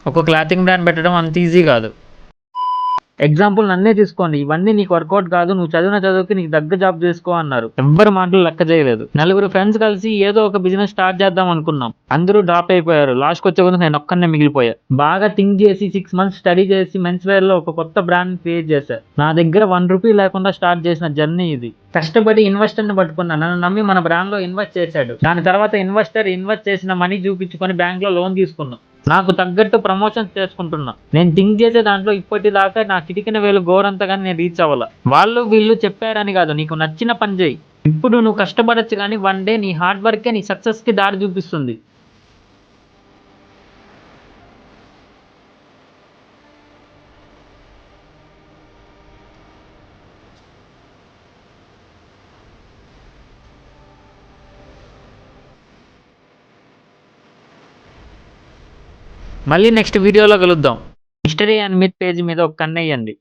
ఒక clothing brand పెట్టడం అంత ఈజీ కాదు. ఎగ్జాంపుల్ నన్నే తీసుకోండి, ఇవన్నీ నీకు వర్కౌట్ కాదు, నువ్వు చదివిన చదువుకి నీకు దగ్గర జాబ్ చేసుకో అన్నారు. ఎవ్వరు మాటలు లెక్క చేయలేదు. నలుగురు ఫ్రెండ్స్ కలిసి ఏదో ఒక బిజినెస్ స్టార్ట్ చేద్దాం అనుకున్నాం. అందరూ డ్రాప్ అయిపోయారు. లాస్ట్కి వచ్చే కొద్ది నేను ఒక్కనే మిగిలిపోయా. బాగా థింక్ చేసి 6 months స్టడీ చేసి మెన్స్ వేర్ లో ఒక కొత్త బ్రాండ్ క్రియేట్ చేశా. నా దగ్గర 1 రూపీ లేకుండా స్టార్ట్ చేసిన జర్నీ ఇది. కష్టపడి ఇన్వెస్టర్ ని పట్టుకున్నా, నన్ను నమ్మి మన బ్రాండ్ లో ఇన్వెస్ట్ చేశాడు. దాని తర్వాత ఇన్వెస్టర్ ఇన్వెస్ట్ చేసిన మనీ చూపించుకొని బ్యాంక్ లో లోన్ తీసుకున్నాం. నాకు తగ్గట్టు ప్రమోషన్స్ చేసుకుంటున్నా. నేను థింక్ చేసే దాంట్లో ఇప్పటిదాకా నా చిటికిన వేలు గోరంతగానే నేను రీచ్ అవ్వాల. వాళ్ళు వీళ్ళు చెప్పారని కాదు, నీకు నచ్చిన పని చేయి. ఇప్పుడు నువ్వు కష్టపడచ్చు కానీ వన్ డే నీ హార్డ్ వర్కే నీ సక్సెస్ కి దారి చూపిస్తుంది. మళ్ళీ నెక్స్ట్ వీడియోలో కలుద్దాం. మిస్టరీ అండ్ మిత్ పేజ్ మీద ఒక కన్నేయండి.